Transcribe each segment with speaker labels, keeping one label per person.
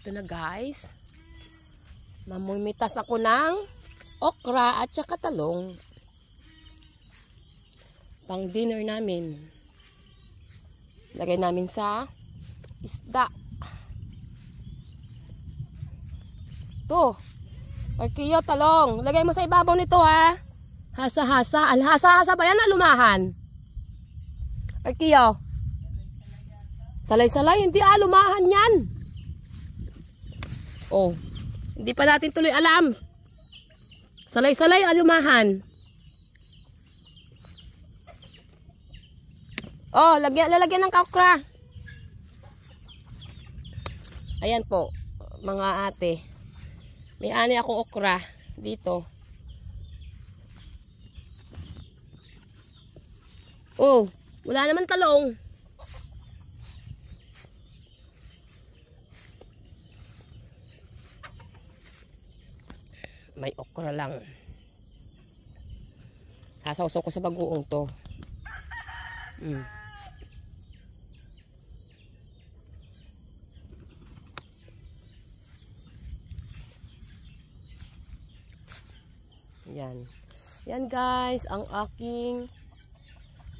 Speaker 1: Ito na guys. Mamimitas ako ng okra at saka talong. Pang dinner namin. Lagay namin sa isda. Ito. Arkiyo, talong. Lagay mo sa ibabaw nito ha. Hasa-hasa. Hasa-hasa ba yan na lumahan? Arkiyo. Salay-salay. Hindi lumahan yan. Oh. Hindi pa natin tuloy alam. Salay-salay lumahan. Oh, lalagyan ng okra. Ayan po, mga ate. May ani akong okra dito. Oh, wala naman talong. May okra lang. Sasawsaw ko sa bagoong to. Yan. Yan guys, ang aking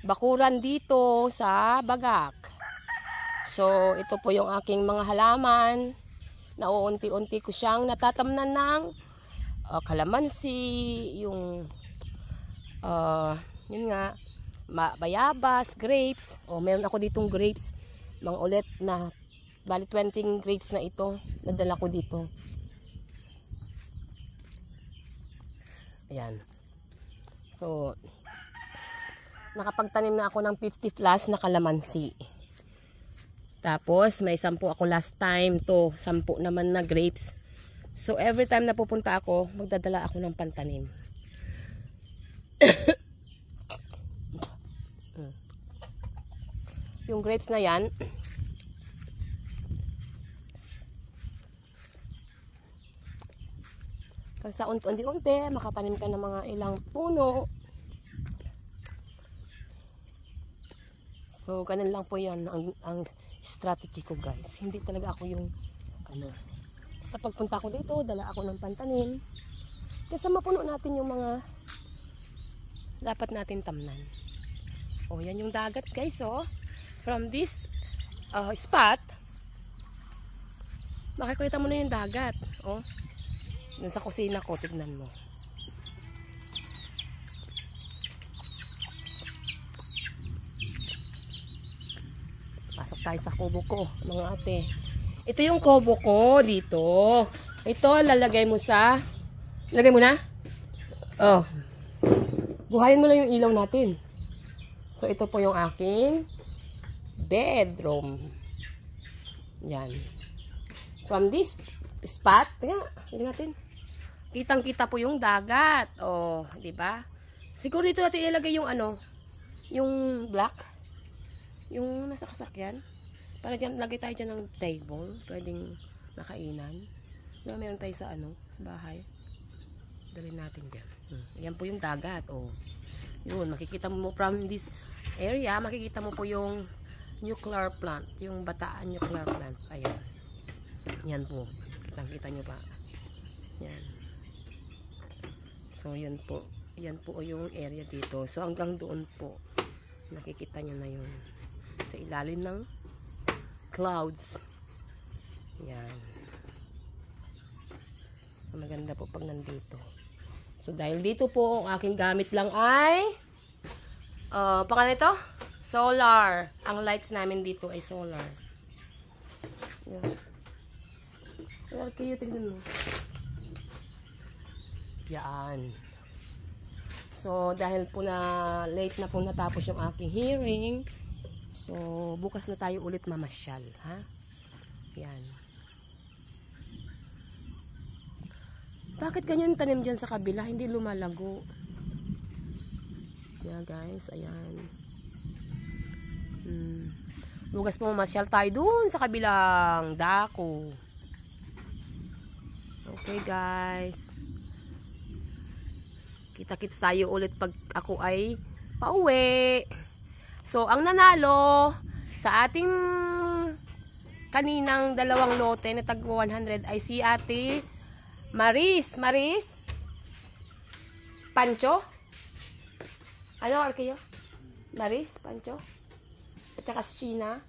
Speaker 1: bakuran dito sa Bagak. So, ito po yung aking mga halaman. Na uunti-unti ko siyang natatamnan ng kalamansi, yung yun nga, bayabas, grapes. O, meron ako ditong grapes. Mga ulit na, bali 20 grapes na ito. Nadala ko dito. Ayan. So, nakapagtanim na ako ng 50 plus na kalamansi. Tapos, may 10 ako last time. To 10 naman na grapes. So, every time na pupunta ako, magdadala ako ng pantanim. Yung grapes na yan, pag sa unti-unti, makatanim ka ng mga ilang puno. So, ganun lang po yan ang strategy ko guys. Hindi talaga ako yung basta pagpunta ko dito, dala ako ng pantanim. Kasi mapuno natin yung mga dapat natin tamnan. Oh, yan yung dagat guys, oh. From this spot, makikita mo na yung dagat, oh. Dun sa kusina ko, tignan mo. Pasok tayo sa kubo ko, mga ate. Ito yung kubo ko dito. Ito, lalagay mo sa... Lagay mo na? Oh. Buhayin mo lang yung ilaw natin. So, ito po yung aking bedroom. Yan. From this spot, tingnan natin. Kitang-kita po yung dagat. Oh, 'di ba? Siguro dito natin ilagay yung yung black. Yung nasa kasakyan. Para diyan lagay tayo diyan ng table, pwedeng makainan. Diba, meron tayo sa sa bahay. Dalhin natin diyan. Yan po yung dagat, oh. Yun, makikita mo from this area, makikita mo po yung nuclear plant, yung Bataan nuclear plant. Ayan. Yan po. Kitang-kita nyo pa. Yan. So, yan po. Yan po yung area dito. So, hanggang doon po. Nakikita nyo na yun. Sa ilalim ng clouds. Yan. So, maganda po pag nandito. So, dahil dito po, ang aking gamit lang ay pangalan ito? Solar. Ang lights namin dito ay solar. Yan. Kaya kayo, tignan mo. Yan. So, dahil po na late na po natapos yung aking hearing, so, bukas na tayo ulit mamasyal, ha? Yan. Bakit ganyan tanim dyan sa kabila? Hindi lumalago. Yan, guys. Ayan. Bukas po mamasyal tayo dun sa kabilang dako. Okay, guys. Kita-kits tayo ulit pag ako ay pauwi. So, ang nanalo sa ating kaninang dalawang lote na tag 100 ay si Ate Maris. Pancho? Ano, Arkeyo? Maris? Pancho? At saka si Sheena?